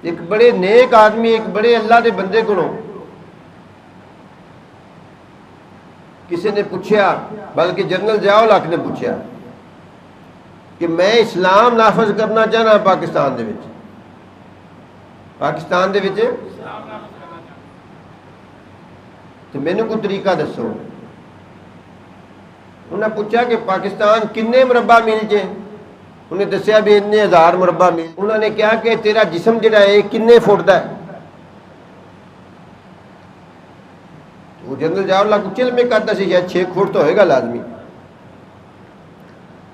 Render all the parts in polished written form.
एक बड़े नेक आदमी, एक बड़े अल्लाह के बंदे को किसी ने पूछा, बल्कि जनरल ज़ियाउल हक ने पूछा कि मैं इस्लाम नाफज करना चाहना पाकिस्तान दे विच, पाकिस्तान दे विच तो मैनू कोई तरीका दसो। उन्हें पूछा कि पाकिस्तान किन्ने मुरब्बा मील च, उन्हें दसिया भी इन्ने 1000 मुरब्बा मील। उन्होंने कहा कि तेरा जिस्म जिहड़ा है किन्ने फुट का है। वो जनरल ज़ियाउल हक उच्चे लम्बे करता सी, शायद 6 फुट तो होएगा लाजमी।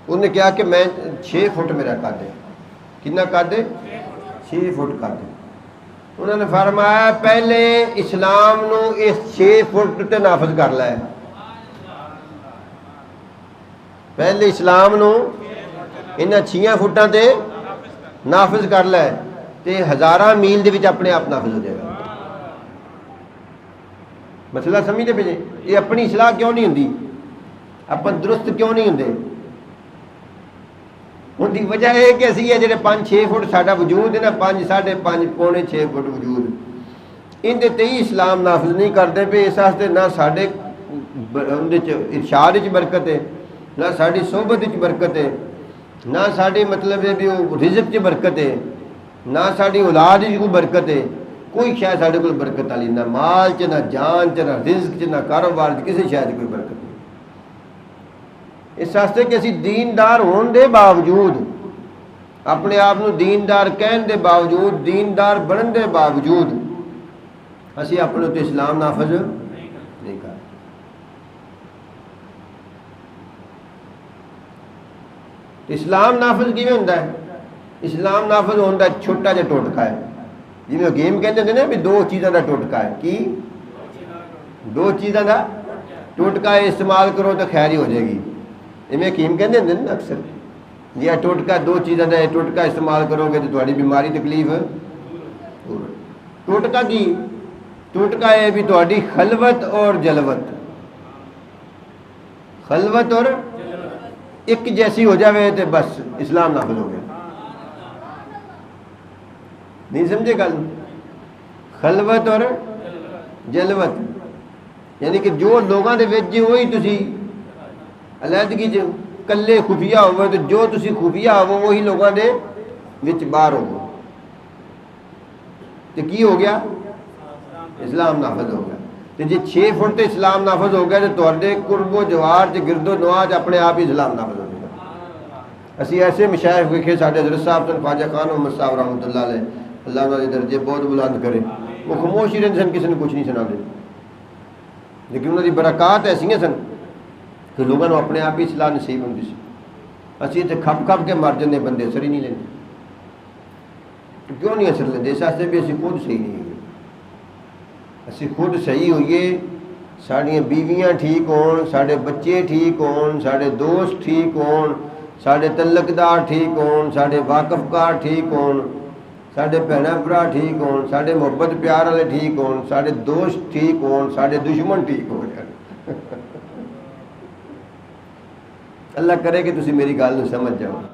उन्हें कहा कि मैं 6 फुट मेरा कद है। कितना कद है? 6 फुट कद है। उन्होंने फरमाया पहले इस्लाम नू इस 6 फुट ते नाफज कर लै, पहले इस्लाम नू इन्हां 6 फुटां ते नाफज कर लै ते 1000 मील दे विच अपने आप नाफज हो जाएगा। मसला समझते पे? ये अपनी सलाह क्यों नहीं होंदी, अपन दुरुस्त क्यों नहीं होंगे? उनकी वजह है कि असी जो 5-6 फुट साडा वजूद है ना, 5, 5.5, पौने 6 फुट वजूद, इनके ते ही इस्लाम नाफज नहीं करते पे। इस वास्ते ना साढ़े इरशाद बरकत है, ना साड़ी सोहबत बरकत है, ना साड़ी मतलब है भी वो रिज़्क च बरकत है, ना साड़ी औलाद कोई बरकत है। कोई शायद साढ़े को बरकत वाली ना माल च, ना जान च, ना रिज़्क च, ना कारोबार च, किसी शायद कोई बरकत नहीं। इस वास्ते कि असी दीनदार होने के बावजूद, अपने आप को दीनदार कहने के बावजूद, दीनदार बनने के बावजूद असी अपने उत्ते इस्लाम नाफज नहीं कर। इस्लाम नाफज किवें हुंदा है? इस्लाम नाफज होने का छोटा जिहा टोटका है, जिवें गेम कहते हैं ना भी 2 चीज़ों का टोटका है। कि 2 चीज़ों का टोटका इस्तेमाल करो तो खैर ही हो जाएगी। इवें गेम कहते हैं ना अक्सर, यह टोटका 2 चीज़ों का टोटका इस्तेमाल करोगे तो थोड़ी बीमारी तकलीफ। टोटका की टोटका है भी थोड़ी खलवत और जलवत, खलवत और एक जैसी हो जाए तो बस इस्लाम नाफज हो गया। नहीं समझे गल? खलवत और जलवत यानी कि जो लोगों के विच वही तुसी अलहदगी च कल्ले खुफिया हो, तो जो तुसी खुफिया हो वही लोगों के विच बाहर हो, तो की हो गया? इस्लाम नाफज हो गया। तो जे 6 फुट तो इस्लाम नाफज हो गया तो तुहाडे कुर्बो जवार च गिरदो नवाज अपने आप ही इस्लाम नाफज हो गया। असी ऐसे मशाइख वेखे, साडे हज़रत साहब सन ख्वाजा खान मोहम्मद साहब रहमतुल्लाह अलैह, अल्लाह उन्होंने दर्जे बहुत बुलंद करे, वो खामोश ही रहते सन, किसी ने कुछ नहीं सुना दे, लेकिन उन्होंने बरकत ऐसियां सन कि लोगों को अपने आप ही सलाह नसीब होंगी सी। असी इतने खप खप के मर जाते, बंदे असर ही नहीं लेंगे। तो क्यों नहीं असर लेंगे? इस वास्ते भी असी खुद सही नहीं हुए। असी खुद सही होइए, साड़ियाँ बीवियाँ ठीक होन, साढ़े बच्चे ठीक होन, साढ़े दोस्त ठीक होन, साढ़े तलकदार ठीक होन, साढ़े वाकफकार ठीक होन, साढ़े भैन भरा ठीक होन, साढ़े मुहब्बत प्यार वाले ठीक होन, साढ़े दोस्त ठीक होन, साढ़े दुश्मन ठीक हो जाए। अल्लाह करे कि तुसी मेरी गल समझ जाओ।